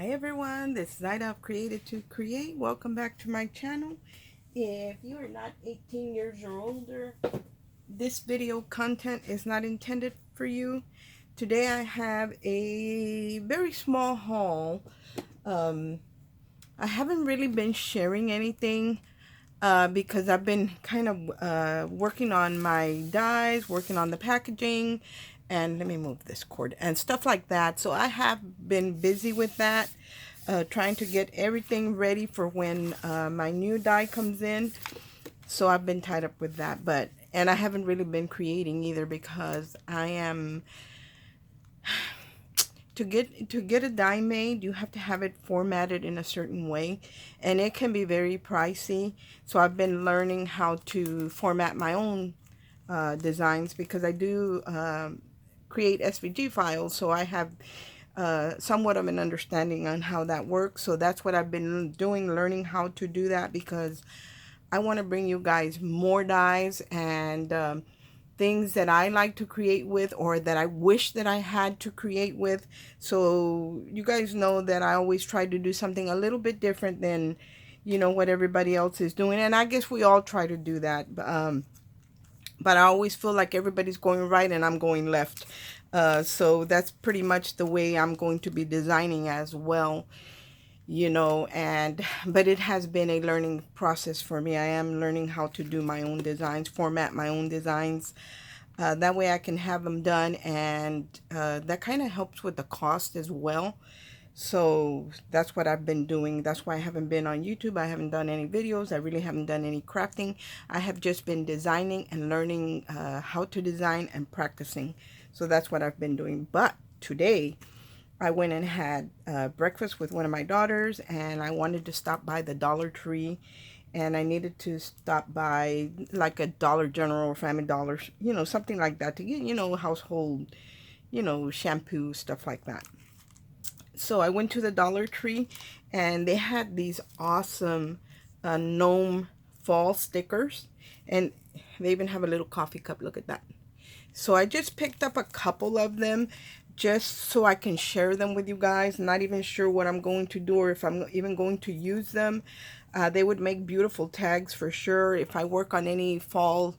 Hi everyone, this is Ida of Created to Create. Welcome back to my channel. If you are not 18 years or older, this video content is not intended for you. Today I have a very small haul. I haven't really been sharing anything because I've been kind of working on my dies, working on the packaging, and let me move this cord and stuff like that. So I have been busy with that, trying to get everything ready for when my new die comes in. So I've been tied up with that, and I haven't really been creating either because I am to get a die made, you have to have it formatted in a certain way, and it can be very pricey. So I've been learning how to format my own designs because I do create SVG files, so I have somewhat of an understanding on how that works. So that's what I've been doing, learning how to do that, because I want to bring you guys more dies and things that I like to create with, or that I wish that I had to create with. So you guys know that I always try to do something a little bit different than, what everybody else is doing. And I guess we all try to do that. But I always feel like everybody's going right and I'm going left. So that's pretty much the way I'm going to be designing as well. But it has been a learning process for me. I am learning how to do my own designs, format my own designs. That way I can have them done, and that kind of helps with the cost as well. So that's what I've been doing. That's why I haven't been on YouTube. I haven't done any videos. I really haven't done any crafting. I have just been designing and learning how to design and practicing. So that's what I've been doing. But today I went and had breakfast with one of my daughters, and I wanted to stop by the Dollar Tree, and I needed to stop by like a Dollar General or Family Dollar, something like that, to get, household, shampoo, stuff like that. So I went to the Dollar Tree, and they had these awesome gnome fall stickers, and they even have a little coffee cup. Look at that. So I just picked up a couple of them just so I can share them with you guys. Not even sure what I'm going to do, or if I'm even going to use them. They would make beautiful tags for sure. If I work on any fall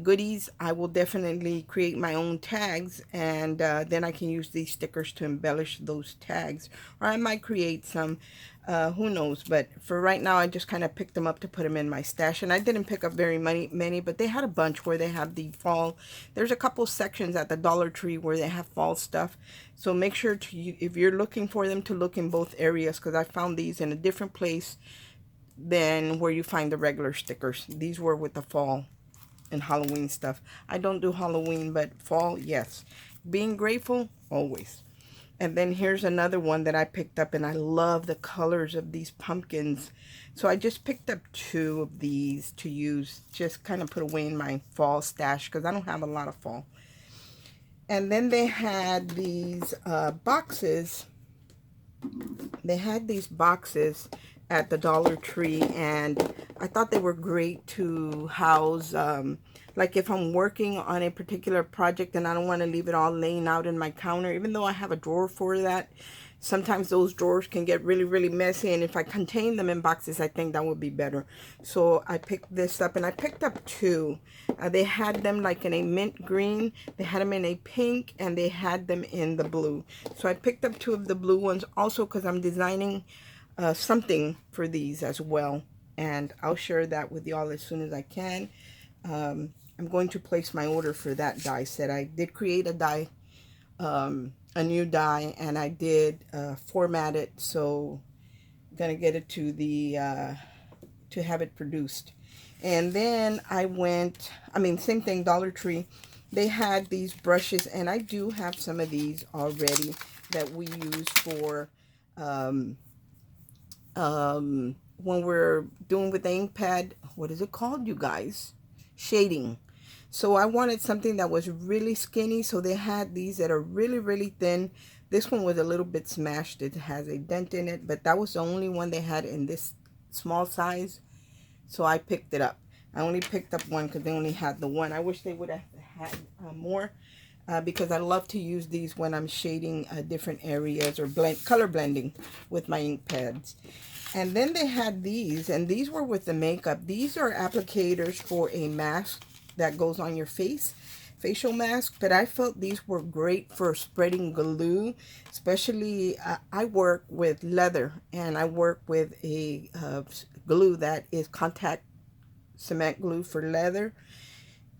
goodies, I will definitely create my own tags, and then I can use these stickers to embellish those tags, or I might create some, who knows. But for right now, I just kind of picked them up to put them in my stash, and I didn't pick up very many, but they had a bunch where they have the fall. There's a couple sections at the Dollar Tree where they have fall stuff, so make sure to, if you're looking for them, to look in both areas, because I found these in a different place than where you find the regular stickers. These were with the fall and Halloween stuff. I don't do Halloween, but fall, yes. Being grateful, always. And then here's another one that I picked up, and I love the colors of these pumpkins. So I just picked up two of these to use, just kind of put away in my fall stash, because I don't have a lot of fall. And then they had these boxes. They had these boxes at the Dollar Tree, and I thought they were great to house, like if I'm working on a particular project and I don't want to leave it all laying out in my counter, even though I have a drawer for that. Sometimes those drawers can get really messy, and if I contain them in boxes, I think that would be better. So I picked this up, and I picked up two. They had them like in a mint green, they had them in a pink, and they had them in the blue. So I picked up two of the blue ones also because I'm designing something for these as well, and I'll share that with y'all as soon as I can. I'm going to place my order for that die set. I did create a new die, and I did format it, so I'm gonna get it to the to have it produced. And then I went, same thing, Dollar Tree. They had these brushes, and I do have some of these already that we use for when we're doing with the ink pad. What is it called, you guys? Shading. So I wanted something that was really skinny, so they had these that are really thin. This one was a little bit smashed. It has a dent in it, but that was the only one they had in this small size, so I picked it up. I only picked up one because they only had the one. I wish they would have had more. because I love to use these when I'm shading different areas or color blending with my ink pads. And then they had these, and these were with the makeup. These are applicators for a mask that goes on your face, facial mask. But I felt these were great for spreading glue, especially I work with leather, and I work with a glue that is contact cement glue for leather,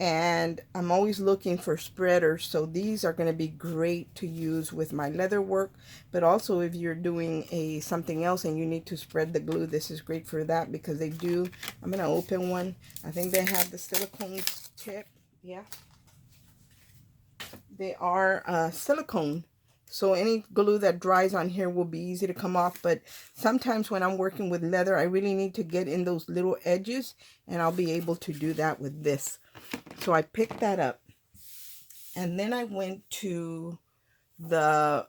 and I'm always looking for spreaders, so these are going to be great to use with my leather work. But also if you're doing a something else and you need to spread the glue, this is great for that, because they do. I'm going to open one. I think they have the silicone tip. Yeah, they are silicone, so any glue that dries on here will be easy to come off. But sometimes when I'm working with leather, I really need to get in those little edges, and I'll be able to do that with this. So I picked that up, and then I went to the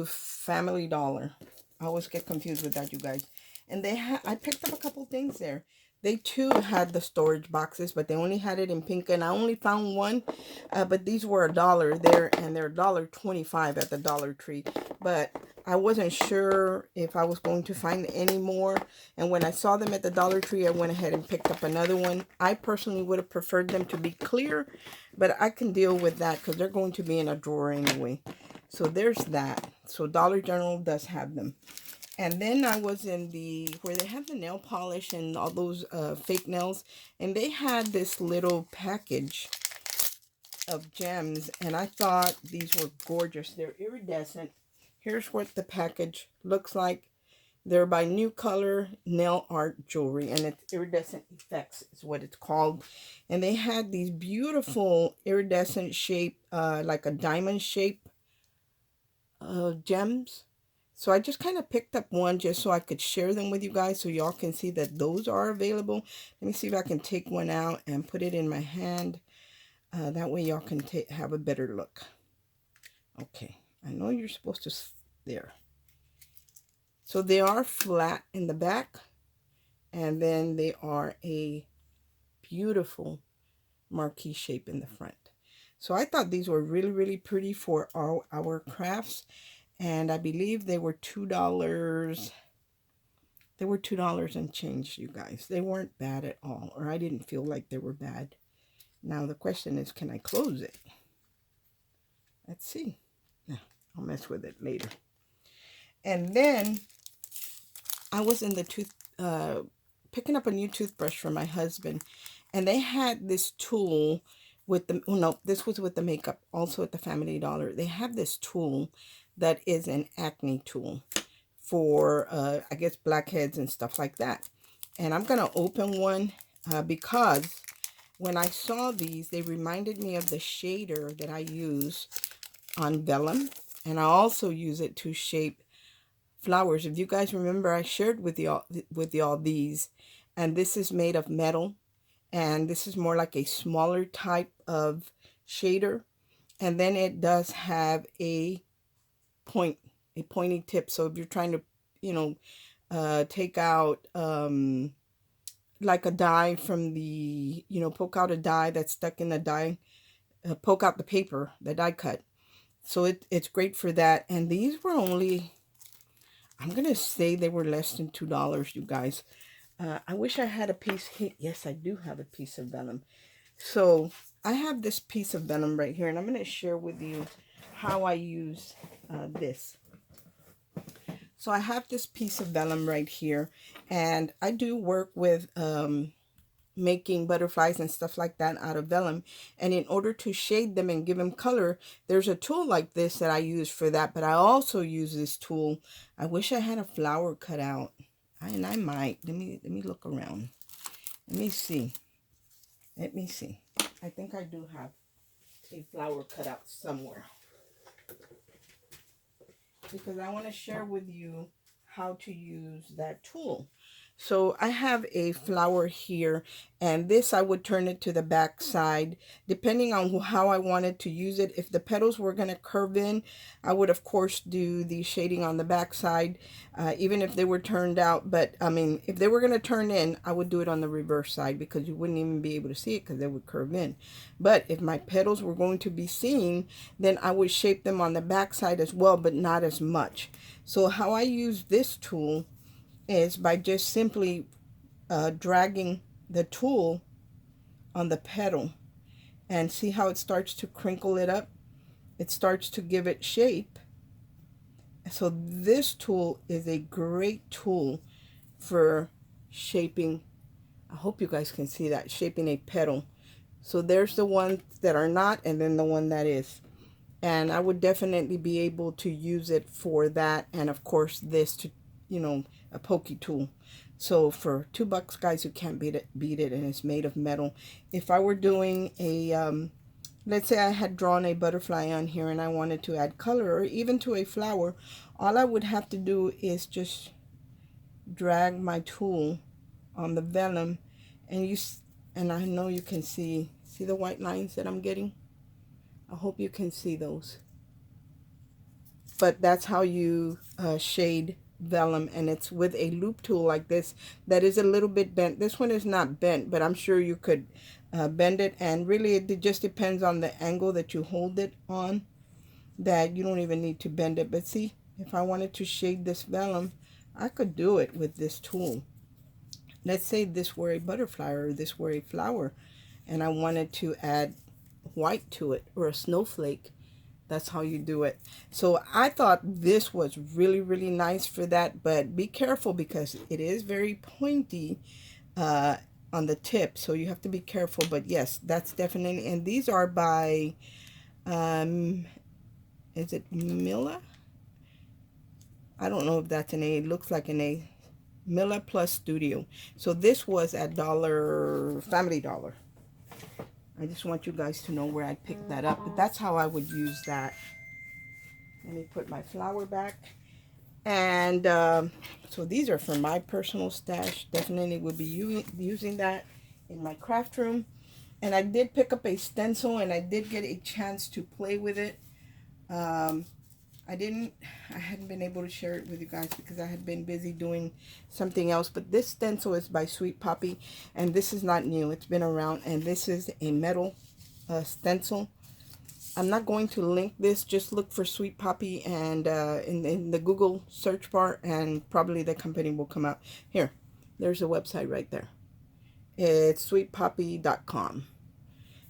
Family Dollar. I always get confused with that, you guys. And I picked up a couple things there. They too had the storage boxes, but they only had it in pink, and I only found one. But these were $1 there, and they're $1.25 at the Dollar Tree. But I wasn't sure if I was going to find any more. And when I saw them at the Dollar Tree, I went ahead and picked up another one. I personally would have preferred them to be clear, but I can deal with that because they're going to be in a drawer anyway. So there's that. So Dollar General does have them. And then I was in where they have the nail polish and all those fake nails. And they had this little package of gems. And I thought these were gorgeous. They're iridescent. Here's what the package looks like. They're by New Color Nail Art Jewelry. And it's Iridescent Effects is what it's called. And they had these beautiful iridescent shape, like a diamond shape gems. So I just kind of picked up one just so I could share them with you guys, so y'all can see that those are available. Let me see if I can take one out and put it in my hand. That way y'all can have a better look. Okay, I know you're supposed to, there. So they are flat in the back, and then they are a beautiful marquee shape in the front. So I thought these were really, really pretty for our crafts. And I believe they were $2. They were $2 and change, you guys. They weren't bad at all, or I didn't feel like they were bad. Now the question is, can I close it? Let's see. No, I'll mess with it later. And then I was in the picking up a new toothbrush for my husband, and they had this tool with the, oh no, this was with the makeup, also at the Family Dollar. They have this tool that is an acne tool for, I guess, blackheads and stuff like that. And I'm going to open one because when I saw these, they reminded me of the shader that I use on vellum. And I also use it to shape flowers. If you guys remember, I shared with y'all these. And this is made of metal. And this is more like a smaller type of shader. And then it does have a pointy tip. So if you're trying to, you know, take out like a die from the, you know, poke out a die that's stuck in the die, poke out the paper, the die cut. So it's great for that. And these were only, I'm going to say they were less than $2, you guys. I wish I had a piece here. Yes, I do have a piece of vellum. So I have this piece of vellum right here, and I'm going to share with you how I use this. So I have this piece of vellum right here, and I do work with making butterflies and stuff like that out of vellum. And in order to shade them and give them color, there's a tool like this that I use for that. But I also use this tool. I wish I had a flower cut out, and I might. Let me look around. Let me see. Let me see. I think I do have a flower cut out somewhere, because I want to share with you how to use that tool. So I have a flower here, and this I would turn it to the back side depending on how I wanted to use it. If the petals were going to curve in, I would of course do the shading on the back side, even if they were turned out. But I mean, if they were going to turn in, I would do it on the reverse side because you wouldn't even be able to see it because they would curve in. But if my petals were going to be seen, then I would shape them on the back side as well, but not as much. So how I use this tool is by just simply dragging the tool on the petal, and see how it starts to crinkle it up. It starts to give it shape. So this tool is a great tool for shaping. I hope you guys can see that, shaping a petal. So there's the ones that are not, and then the one that is. And I would definitely be able to use it for that, and of course this to, a pokey tool. So for $2, guys, you can't beat it, and it's made of metal. If I were doing a let's say I had drawn a butterfly on here and I wanted to add color, or even to a flower, all I would have to do is just drag my tool on the vellum, and I know you can see the white lines that I'm getting. I hope you can see those. But that's how you shade vellum, and it's with a loop tool like this that is a little bit bent. This one is not bent, but I'm sure you could bend it, and really it just depends on the angle that you hold it on, that you don't even need to bend it. But see, if I wanted to shade this vellum, I could do it with this tool. Let's say this were a butterfly or this were a flower, and I wanted to add white to it, or a snowflake. That's how you do it. So I thought this was really, really nice for that, but be careful because it is very pointy on the tip, so you have to be careful. But yes, that's definitely, and these are by, is it Milla? I don't know if that's an A. It looks like an A. Milla Plus Studio. So this was at Family Dollar. I just want you guys to know where I picked that up, but that's how I would use that. Let me put my flower back. And so these are for my personal stash. Definitely would be using that in my craft room. And I did pick up a stencil, and I did get a chance to play with it. I hadn't been able to share it with you guys because I had been busy doing something else. But this stencil is by Sweet Poppy, and this is not new. It's been around, and this is a metal stencil. I'm not going to link this. Just look for Sweet Poppy and in the Google search bar, and probably the company will come out. Here, there's a website right there. It's sweetpoppy.com.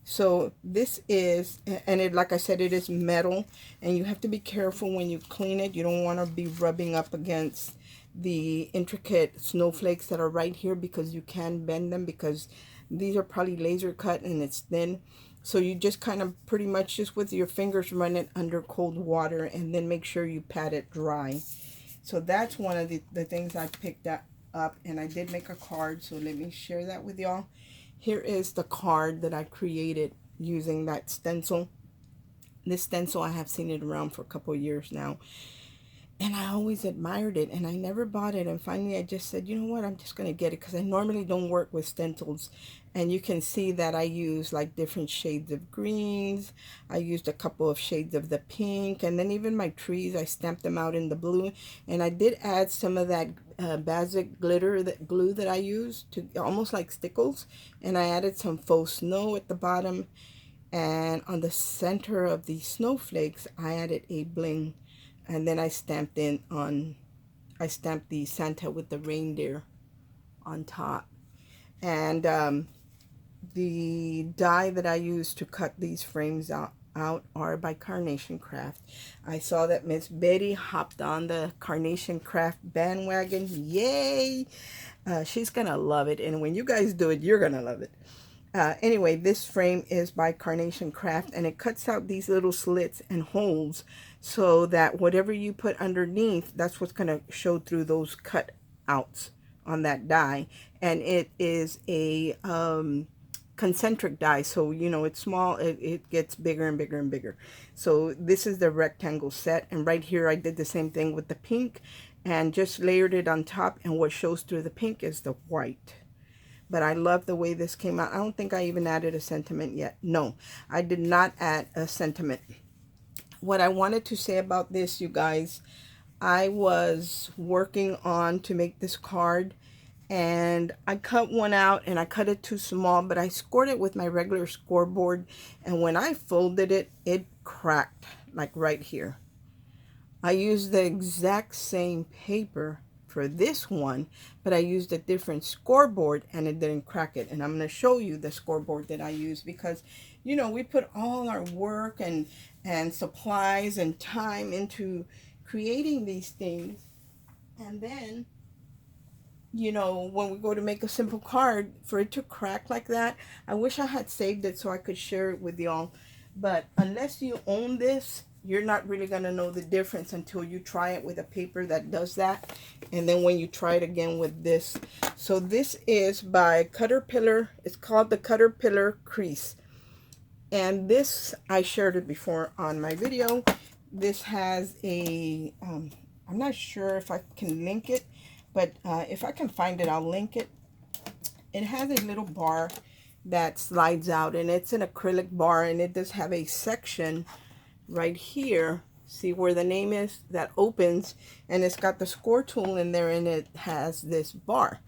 So this is, and it, like I said, it is metal, and you have to be careful when you clean it. You don't want to be rubbing up against the intricate snowflakes that are right here, because you can bend them, because these are probably laser cut and it's thin. So you just kind of pretty much just with your fingers run it under cold water, and then make sure you pat it dry. So that's one of the things I picked up, and I did make a card, so let me share that with y'all. Here is the card that I created using that stencil. This stencil, I have seen it around for a couple of years now, and I always admired it, and I never bought it. And finally I just said, you know what, I'm just going to get it, because I normally don't work with stencils. And you can see that I use like different shades of greens. I used a couple of shades of the pink, and then even my trees, I stamped them out in the blue. And I did add some of that basic glitter, that glue that I used, to almost like stickles. And I added some faux snow at the bottom. And on the center of the snowflakes, I added a bling. And then I stamped the Santa with the reindeer on top. And the die that I used to cut these frames out are by Carnation Craft. I saw that Miss Betty hopped on the Carnation Craft bandwagon. Yay! She's gonna love it, and when you guys do it, you're gonna love it. Anyway, this frame is by Carnation Craft, and it cuts out these little slits and holes so that whatever you put underneath, that's what's going to show through those cut outs on that die. And it is a concentric die, so you know it's small, it gets bigger and bigger and bigger. So this is the rectangle set, and right here I did the same thing with the pink, and just layered it on top, and what shows through the pink is the white. But I love the way this came out. I don't think I even added a sentiment yet. No, I did not add a sentiment. What I wanted to say about this, you guys, I was working on to make this card, and I cut one out and I cut it too small, but I scored it with my regular scoreboard, and when I folded it, it cracked like right here. I used the exact same paper for this one, but I used a different scoreboard and it didn't crack it. And I'm going to show you the scoreboard that I use, because you know, we put all our work and supplies and time into creating these things, and then you know, when we go to make a simple card, for it to crack like that, I wish I had saved it so I could share it with y'all. But unless you own this, you're not really going to know the difference until you try it with a paper that does that. And then when you try it again with this. So this is by Cutterpillar. It's called the Cutterpillar Crease. And this, I shared it before on my video. This has a, I'm not sure if I can link it, but if I can find it, I'll link it. It has a little bar that slides out, and it's an acrylic bar, and it does have a section right here. See where the name is? That opens, and it's got the score tool in there, and it has this bar.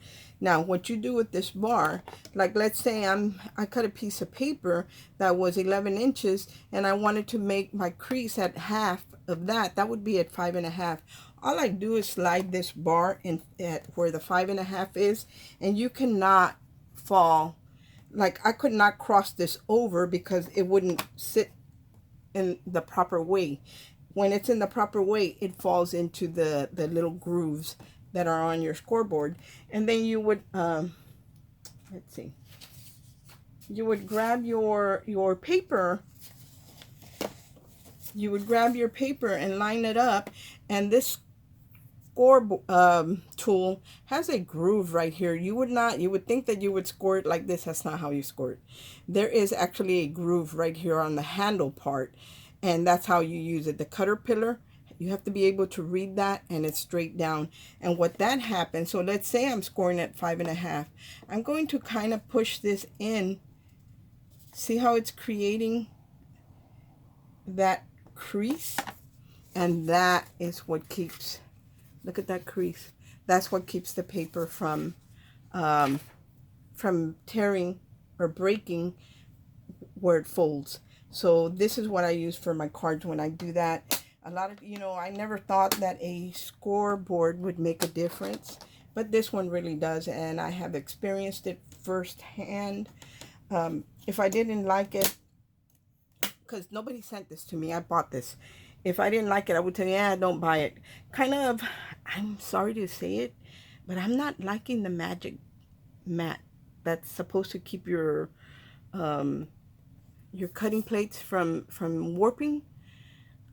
Now, what you do with this bar, like let's say I cut a piece of paper that was 11 inches, and I wanted to make my crease at half of that. That would be at 5.5. All I do is slide this bar in at where the 5.5 is, and you cannot fall. Like I could not cross this over because it wouldn't sit in the proper way. When it's in the proper way, it falls into the little grooves that are on your scoreboard. And then you would let's see, you would grab your paper, you would grab your paper and line it up, and this score tool has a groove right here. You would think that you would score it like this. That's not how you score it. There is actually a groove right here on the handle part, and that's how you use it. The Cutterpillar, you have to be able to read that, and it's straight down. And what that happens, so let's say I'm scoring at 5.5. I'm going to kind of push this in. See how it's creating that crease? And that is what keeps, look at that crease. That's what keeps the paper from tearing or breaking where it folds. So this is what I use for my cards when I do that. A lot of, you know, I never thought that a scoreboard would make a difference, but this one really does, and I have experienced it firsthand. If I didn't like it, because nobody sent this to me, I bought this. If I didn't like it, I would tell you, yeah, don't buy it. Kind of, I'm sorry to say it, but I'm not liking the magic mat that's supposed to keep your cutting plates from warping.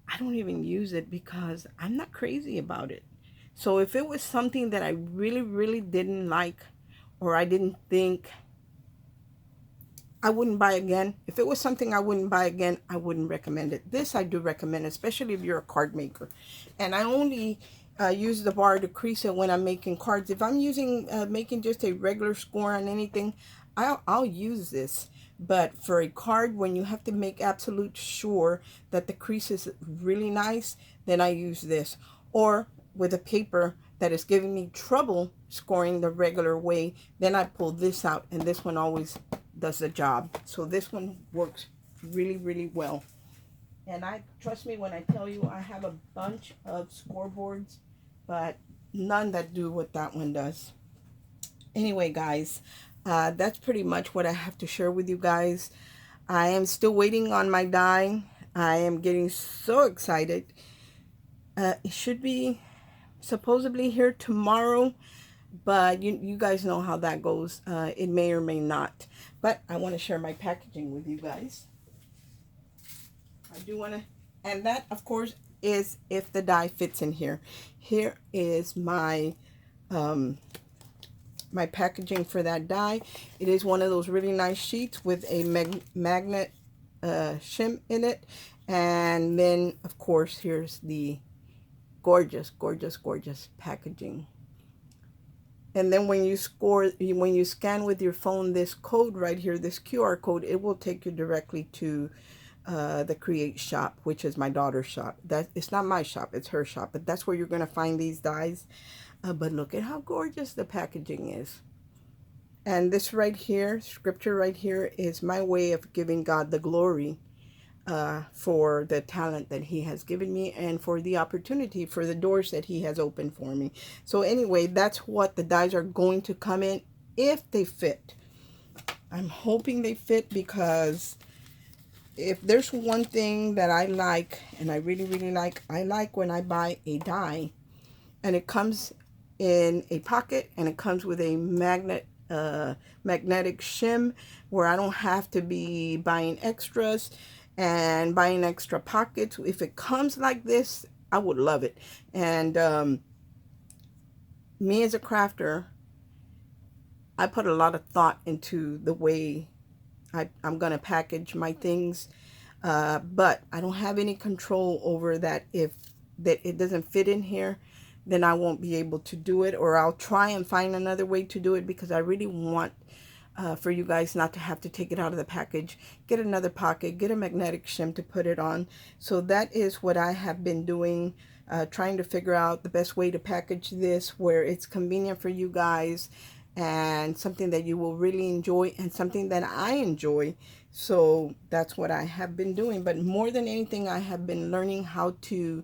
I don't even use it because I'm not crazy about it. So if it was something that I really, really didn't like, or I didn't think, I wouldn't buy again. If it was something I wouldn't buy again, I wouldn't recommend it. This I do recommend, especially if you're a card maker. And I only use the bar to crease it when I'm making cards. If I'm using making just a regular score on anything, I'll use this. But for a card, when you have to make absolute sure that the crease is really nice, then I use this. Or with a paper that is giving me trouble scoring the regular way, then I pull this out, and this one always does the job. So this one works really, really well. And trust me when I tell you, I have a bunch of scoreboards, but none that do what that one does. Anyway, guys, that's pretty much what I have to share with you guys. I am still waiting on my die. I am getting so excited. It should be supposedly here tomorrow, but you guys know how that goes. It may or may not. But I want to share my packaging with you guys. I do want to, and that, of course, is if the die fits in here. Here is my my packaging for that die. It is one of those really nice sheets with a magnet shim in it. And then, of course, here's the Gorgeous, gorgeous, gorgeous packaging. And then when you scan with your phone this code right here, this QR code, it will take you directly to the Create shop, which is my daughter's shop. That it's not my shop, it's her shop, but that's where you're gonna find these dies. But look at how gorgeous the packaging is. And this right here, scripture right here, is my way of giving God the glory for the talent that he has given me and for the opportunity, for the doors that he has opened for me. So anyway, that's what the dies are going to come in if they fit. I'm hoping they fit, because if there's one thing that I like, and I really, really like, I like when I buy a die and it comes in a pocket and it comes with a magnetic shim, where I don't have to be buying extras and buying extra pockets. If it comes like this, I would love it. And me as a crafter, I put a lot of thought into the way I'm gonna package my things, but I don't have any control over that. If it doesn't fit in here, then I won't be able to do it, or I'll try and find another way to do it, because I really want for you guys not to have to take it out of the package, get another pocket, get a magnetic shim to put it on. So that is what I have been doing, trying to figure out the best way to package this where it's convenient for you guys and something that you will really enjoy and something that I enjoy. So that's what I have been doing. But more than anything, I have been learning how to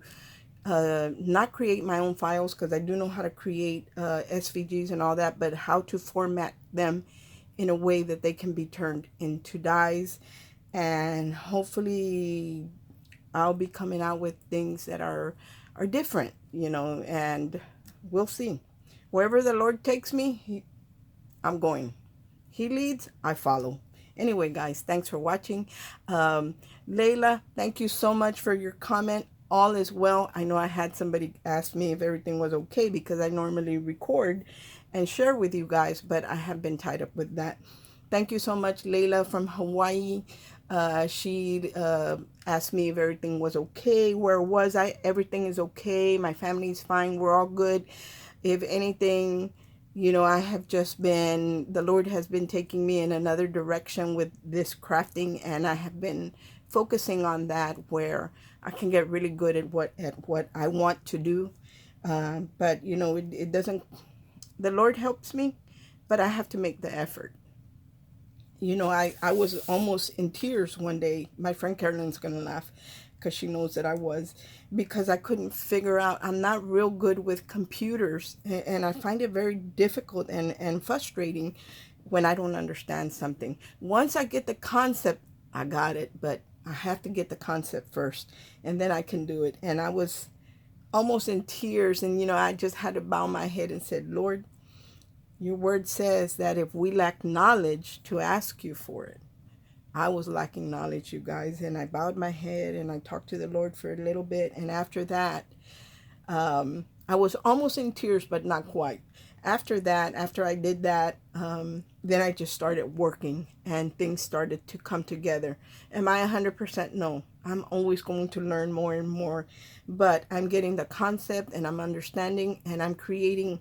not create my own files, because I do know how to create SVGs and all that, but how to format them in a way that they can be turned into dies. And hopefully I'll be coming out with things that are different, you know, and we'll see. Wherever the Lord takes me, I'm going. He leads, I follow. Anyway, guys, thanks for watching. Layla, thank you so much for your comment. All is well. I know I had somebody ask me if everything was okay, because I normally record and share with you guys, but I have been tied up with that. Thank you so much, Layla from Hawaii. She asked me if everything was okay. Where was I? Everything is okay. My family's fine. We're all good. If anything, you know, I have just been, the Lord has been taking me in another direction with this crafting, and I have been focusing on that, where I can get really good at what I want to do. But you know, it doesn't, the Lord helps me, but I have to make the effort. You know, I was almost in tears one day. My friend Carolyn's gonna laugh, because she knows that I was, because I couldn't figure out, I'm not real good with computers, and I find it very difficult and frustrating when I don't understand something. Once I get the concept, I got it, but I have to get the concept first, and then I can do it. And I was almost in tears, and you know, I just had to bow my head and said, Lord, your word says that if we lack knowledge, to ask you for it. I was lacking knowledge, you guys, and I bowed my head and I talked to the Lord for a little bit. And after that, I was almost in tears, but not quite. After that, after I did that, then I just started working and things started to come together. Am I 100%? No. I'm always going to learn more and more, but I'm getting the concept and I'm understanding, and I'm creating,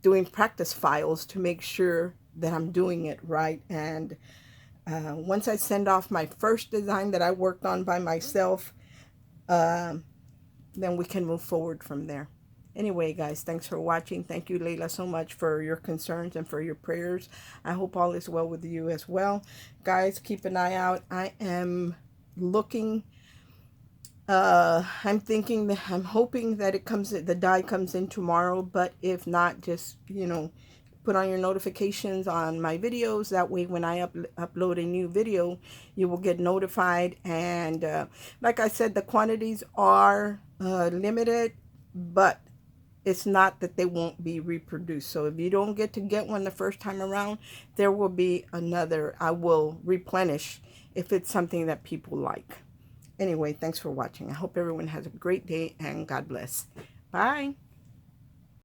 doing practice files to make sure that I'm doing it right. And once I send off my first design that I worked on by myself, then we can move forward from there. Anyway, guys, thanks for watching. Thank you, Layla, so much for your concerns and for your prayers. I hope all is well with you as well. Guys, keep an eye out. I am looking, I'm thinking that, I'm hoping that it comes, the die comes in tomorrow, but if not, just, you know, put on your notifications on my videos. That way, when I upload a new video, you will get notified. And like I said, the quantities are limited, but it's not that they won't be reproduced. So if you don't get one the first time around, there will be another. I will replenish if it's something that people like. Anyway, thanks for watching. I hope everyone has a great day, and God bless. Bye.